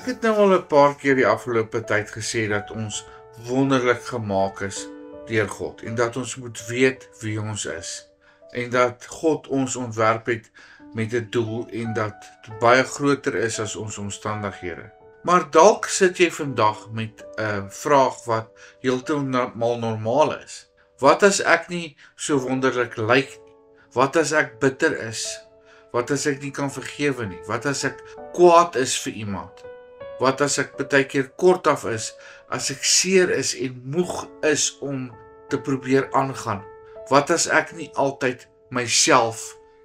Ek het nou al 'n paar keer die afgelope tyd gesê dat ons wonderlik gemaak is deur God en dat ons moet weet wie ons is en dat God ons ontwerp het met 'n doel en dat dit baie groter is as ons omstandighede. Maar dalk sit jy vandag met 'n vraag wat heeltemal normaal is. Wat as ek nie so wonderlik lyk nie? Wat as ek bitter is? Wat as ek nie kan vergewe nie? Wat as ek kwaad is vir iemand? Wat as ek baie keer kortaf is, as ek seer is en moeg is om te probeer aangaan? Wat as ek nie altyd myself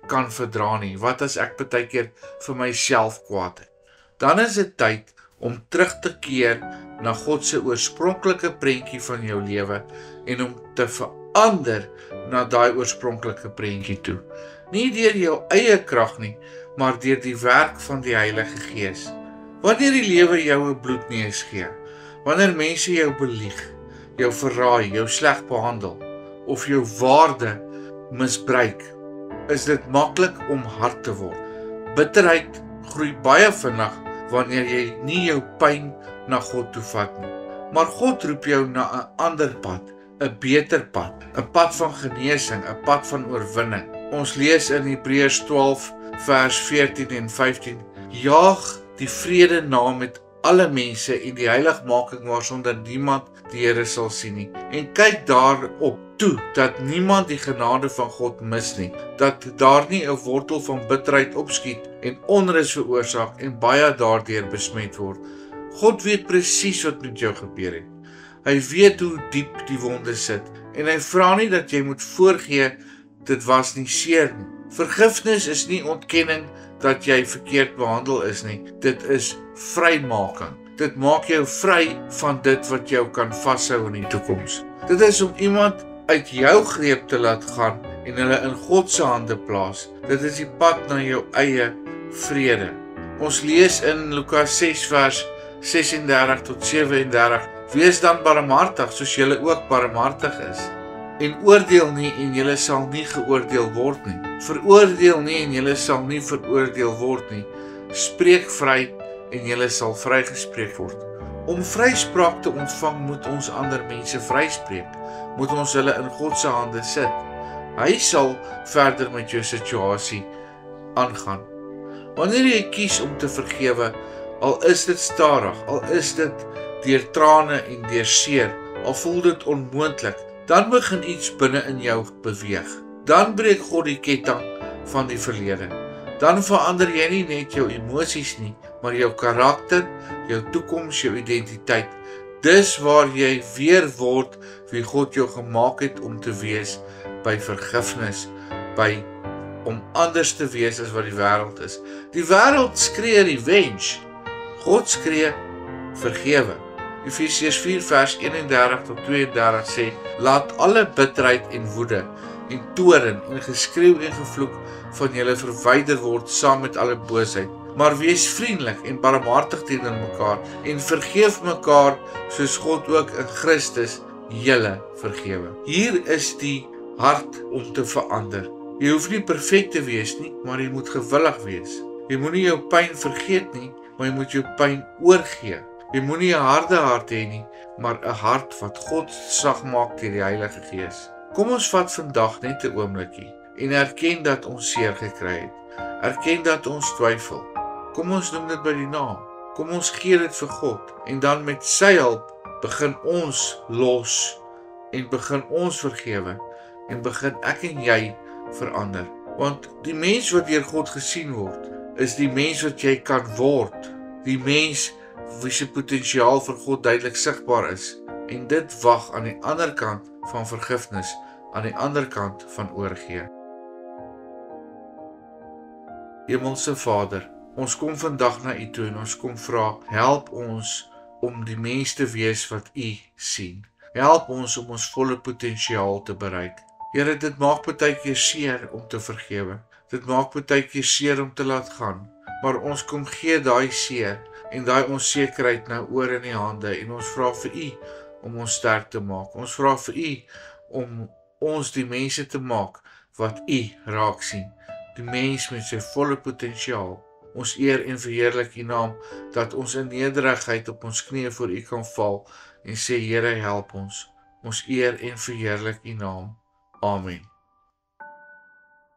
kan verdra nie? Wat as ek baie keer vir myself kwaad is? Dan is dit tyd om terug te keer na God se oorspronklike prentjie van jou lewe en om te verander na daai oorspronklike prentjie toe. Nie deur jou eie krag nie, maar deur die werk van die Heilige Gees. Wanneer die lewe jou 'n bloedneus gee, wanneer mense jou belieg, jou verraai, jou sleg behandel of jou waarde misbruik, is dit maklik om hard te word. Bitterheid groei baie vinnig wanneer jy nie jou pyn na God toe vat nie. Maar God roep jou na 'n ander pad, 'n beter pad, 'n pad van genesing, 'n pad van oorwinning. Ons lees in Hebreërs 12 vers 14 en 15: Jaag die vrede na met alle mense en die heiligmaking waarsonder niemand die Here sal sien nie. En kyk daarop toe dat niemand die genade van God mis nie, dat daar nie 'n wortel van bitterheid opskiet en onrus veroorsaak en baie daardeur besmet word. God weet presies wat met jou gebeur het. Hy weet hoe diep die wonde sit en hy vra nie dat jy moet voorgee dit was nie seer nie. Vergifnis is nie ontkenning dat jy verkeerd behandel is nie. Dit is vrymaking. Dit maak jou vry van dit wat jou kan vashou in die toekoms. Dit is om iemand uit jou greep te laat gaan en hulle in God se hande plaas. Dit is die pad na jou eie vrede. Ons lees in Lukas 6 vers 36 tot 37: Wees dan barmhartig soos julle ook barmhartig is. En oordeel nie en julle sal nie geoordeel word nie. Veroordeel nie en julle sal nie veroordeel word nie. Spreek vry en julle sal vrygespreek word. Om vryspraak te ontvang moet ons ander mense vryspreek. Moet ons hulle in God se hande sit. Hy sal verder met jou situasie aangaan. Wanneer jy kies om te vergewe, al is dit stadig, al is dit deur trane en deur seer, al voel dit onmoontlik, dan begin iets binne in jou beweeg. Dan breek God die ketting van die verlede. Dan verander jy nie net jou emosies nie, maar jou karakter, jou toekoms, jou identiteit. Dis waar jy weer word wie God jou gemaak het om te wees, by vergifnis, by om anders te wees as wat die wêreld is. Die wêreld skree revenge. God skree vergewe. Efesiërs 4 vers 31 tot 32 sê: Laat alle bitterheid en woede en toorn en geskreeu en gevloek van julle verwyder word saam met alle boosheid. Maar wees vriendelik en barmhartig teenoor mekaar en vergeef mekaar soos God ook in Christus julle vergewe. Hier is die hart om te verander. Jy hoef nie perfek te wees nie, maar jy moet gewillig wees. Jy moenie jou pyn vergeet nie, maar jy moet jou pyn oorgee. Jy moenie 'n harde hart hê nie, maar 'n hart wat God sag maak deur die Heilige Gees. Kom ons vat vandag net 'n oombliekie en erken dat ons seer gekry het. Erken dat ons twyfel. Kom ons noem dit by die naam. Kom ons gee dit vir God en dan met sy hulp begin ons los en begin ons vergewe en begin ek en jy verander. Want die mens wat deur God gesien word, is die mens wat jy kan word. Die mens wie se potensiaal vir God duidelik sigbaar is. En dit wag aan die ander kant van vergifnis, aan die ander kant van oorgee. Hemelse Vader, ons kom vandag na U toe en ons kom vra, help ons om die mens te wees wat U sien. Help ons om ons volle potensiaal te bereik. Here, dit maak baie keer seer om te vergewe. Dit maak baie keer seer om te laat gaan. Maar ons kom gee daai seer en daai onsekerheid nou oor in die hande en ons vra vir U om ons sterk te maak. Ons vra vir U om ons die mense te maak wat U raak sien. Die mens met sy volle potensiaal. Ons eer en verheerlik U naam dat dat ons in nederigheid op ons knieë voor U kan val en sê, Here, help ons. Ons eer en verheerlik U naam. Amen.